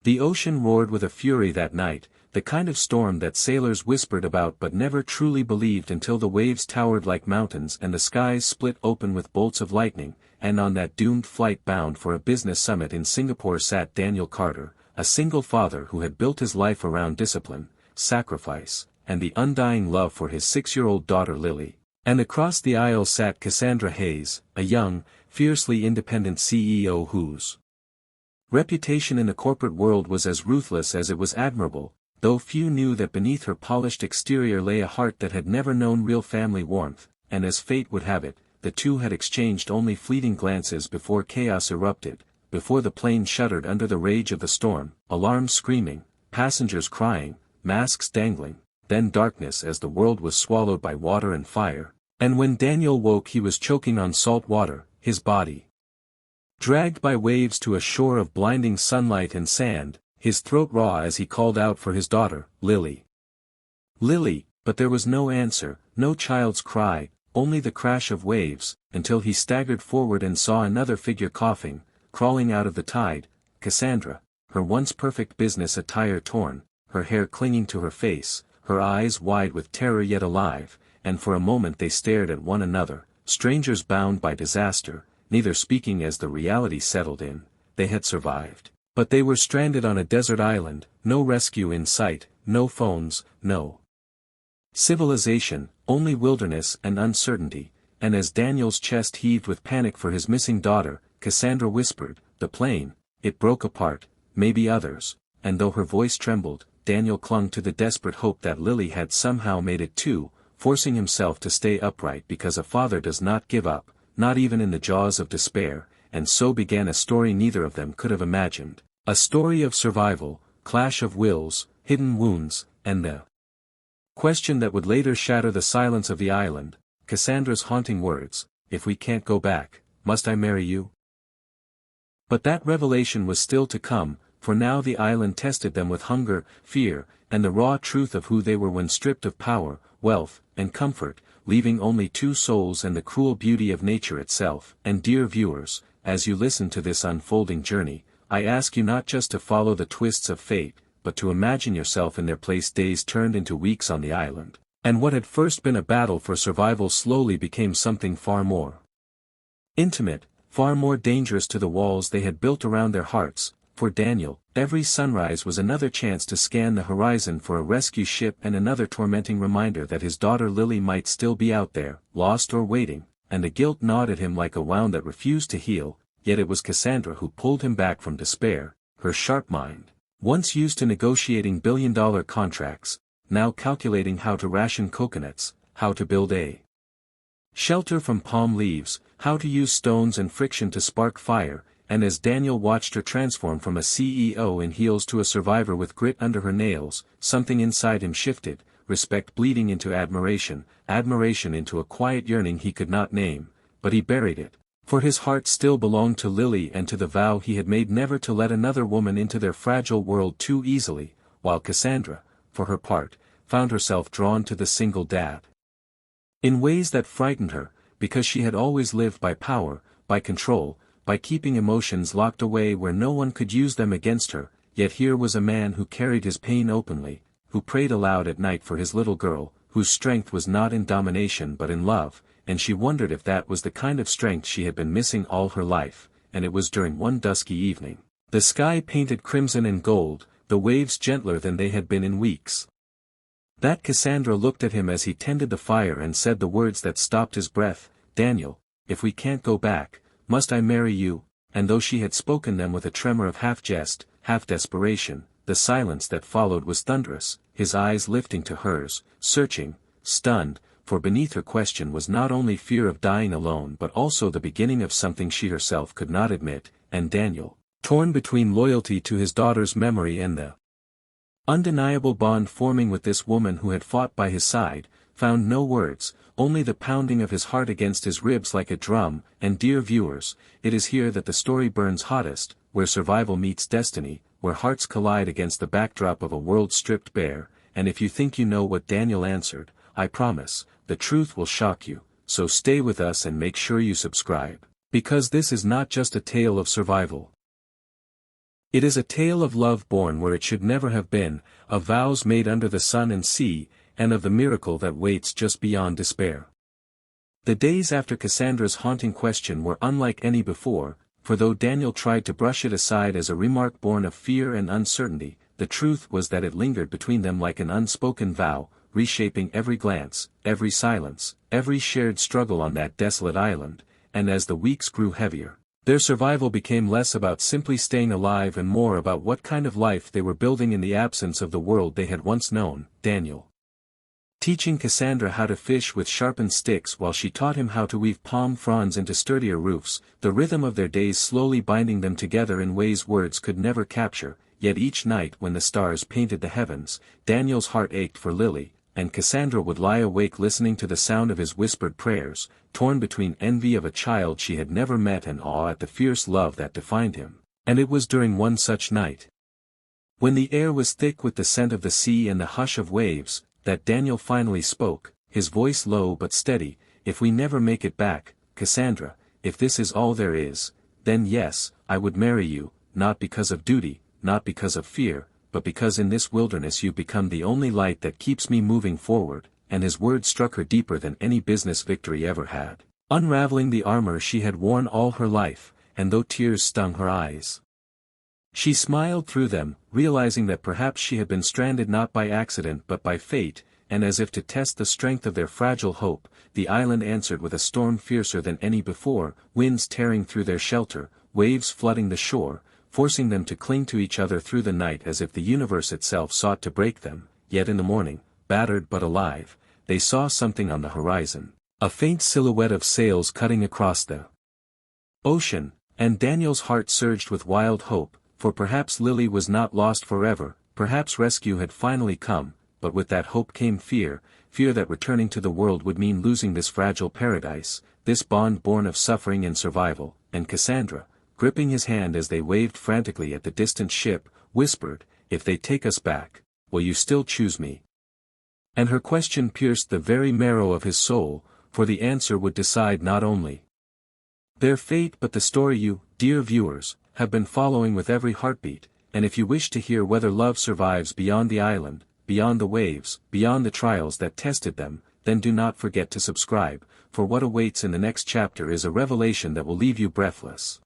The ocean roared with a fury that night, the kind of storm that sailors whispered about but never truly believed until the waves towered like mountains and the skies split open with bolts of lightning, and on that doomed flight bound for a business summit in Singapore sat Daniel Carter, a single father who had built his life around discipline, sacrifice, and the undying love for his 6-year-old daughter Lily. And across the aisle sat Cassandra Hayes, a young, fiercely independent CEO whose reputation in the corporate world was as ruthless as it was admirable, though few knew that beneath her polished exterior lay a heart that had never known real family warmth, and as fate would have it, the two had exchanged only fleeting glances before chaos erupted, before the plane shuddered under the rage of the storm, alarms screaming, passengers crying, masks dangling, then darkness as the world was swallowed by water and fire, and when Daniel woke he was choking on salt water, his body dragged by waves to a shore of blinding sunlight and sand, his throat raw as he called out for his daughter, Lily. Lily, but there was no answer, no child's cry, only the crash of waves, until he staggered forward and saw another figure coughing, crawling out of the tide, Cassandra, her once perfect business attire torn, her hair clinging to her face, her eyes wide with terror yet alive, and for a moment they stared at one another, strangers bound by disaster, neither speaking as the reality settled in. They had survived, but they were stranded on a desert island, no rescue in sight, no phones, no civilization, only wilderness and uncertainty, and as Daniel's chest heaved with panic for his missing daughter, Cassandra whispered, "The plane, it broke apart, maybe others," and though her voice trembled, Daniel clung to the desperate hope that Lily had somehow made it too, forcing himself to stay upright because a father does not give up, not even in the jaws of despair, and so began a story neither of them could have imagined, a story of survival, clash of wills, hidden wounds, and the question that would later shatter the silence of the island, Cassandra's haunting words, "If we can't go back, must I marry you?" But that revelation was still to come, for now the island tested them with hunger, fear, and the raw truth of who they were when stripped of power, wealth, and comfort, leaving only two souls and the cruel beauty of nature itself. And dear viewers, as you listen to this unfolding journey, I ask you not just to follow the twists of fate, but to imagine yourself in their place. Days turned into weeks on the island, and what had first been a battle for survival slowly became something far more intimate, far more dangerous to the walls they had built around their hearts. For Daniel, every sunrise was another chance to scan the horizon for a rescue ship and another tormenting reminder that his daughter Lily might still be out there, lost or waiting, and the guilt gnawed at him like a wound that refused to heal. Yet it was Cassandra who pulled him back from despair, her sharp mind, once used to negotiating billion-dollar contracts, now calculating how to ration coconuts, how to build a shelter from palm leaves, how to use stones and friction to spark fire. And as Daniel watched her transform from a CEO in heels to a survivor with grit under her nails, something inside him shifted, respect bleeding into admiration, admiration into a quiet yearning he could not name, but he buried it, for his heart still belonged to Lily and to the vow he had made never to let another woman into their fragile world too easily, while Cassandra, for her part, found herself drawn to the single dad in ways that frightened her, because she had always lived by power, by control, by keeping emotions locked away where no one could use them against her. Yet here was a man who carried his pain openly, who prayed aloud at night for his little girl, whose strength was not in domination but in love, and she wondered if that was the kind of strength she had been missing all her life. And it was during one dusky evening, the sky painted crimson and gold, the waves gentler than they had been in weeks, that Cassandra looked at him as he tended the fire and said the words that stopped his breath, "Daniel, if we can't go back, must I marry you?" And though she had spoken them with a tremor of half jest, half desperation, the silence that followed was thunderous, his eyes lifting to hers, searching, stunned, for beneath her question was not only fear of dying alone but also the beginning of something she herself could not admit. And Daniel, torn between loyalty to his daughter's memory and the undeniable bond forming with this woman who had fought by his side, found no words, only the pounding of his heart against his ribs like a drum. And dear viewers, it is here that the story burns hottest, where survival meets destiny, where hearts collide against the backdrop of a world stripped bare. And if you think you know what Daniel answered, I promise, the truth will shock you, so stay with us and make sure you subscribe, because this is not just a tale of survival. It is a tale of love born where it should never have been, of vows made under the sun and sea, and of the miracle that waits just beyond despair. The days after Cassandra's haunting question were unlike any before, for though Daniel tried to brush it aside as a remark born of fear and uncertainty, the truth was that it lingered between them like an unspoken vow, reshaping every glance, every silence, every shared struggle on that desolate island, and as the weeks grew heavier, their survival became less about simply staying alive and more about what kind of life they were building in the absence of the world they had once known. Daniel teaching Cassandra how to fish with sharpened sticks while she taught him how to weave palm fronds into sturdier roofs, the rhythm of their days slowly binding them together in ways words could never capture. Yet each night when the stars painted the heavens, Daniel's heart ached for Lily, and Cassandra would lie awake listening to the sound of his whispered prayers, torn between envy of a child she had never met and awe at the fierce love that defined him. And it was during one such night, when the air was thick with the scent of the sea and the hush of waves, that Daniel finally spoke, his voice low but steady. "If we never make it back, Cassandra, if this is all there is, then yes, I would marry you, not because of duty, not because of fear, but because in this wilderness you've become the only light that keeps me moving forward." And his words struck her deeper than any business victory ever had, unraveling the armor she had worn all her life, and though tears stung her eyes, she smiled through them, realizing that perhaps she had been stranded not by accident but by fate, and as if to test the strength of their fragile hope, the island answered with a storm fiercer than any before, winds tearing through their shelter, waves flooding the shore, forcing them to cling to each other through the night as if the universe itself sought to break them. Yet in the morning, battered but alive, they saw something on the horizon, a faint silhouette of sails cutting across the ocean, and Daniel's heart surged with wild hope, for perhaps Lily was not lost forever, perhaps rescue had finally come, but with that hope came fear that returning to the world would mean losing this fragile paradise, this bond born of suffering and survival. And Cassandra, gripping his hand as they waved frantically at the distant ship, whispered, "If they take us back, will you still choose me?" And her question pierced the very marrow of his soul, for the answer would decide not only their fate but the story you, dear viewers, have been following with every heartbeat. And if you wish to hear whether love survives beyond the island, beyond the waves, beyond the trials that tested them, then do not forget to subscribe, for what awaits in the next chapter is a revelation that will leave you breathless.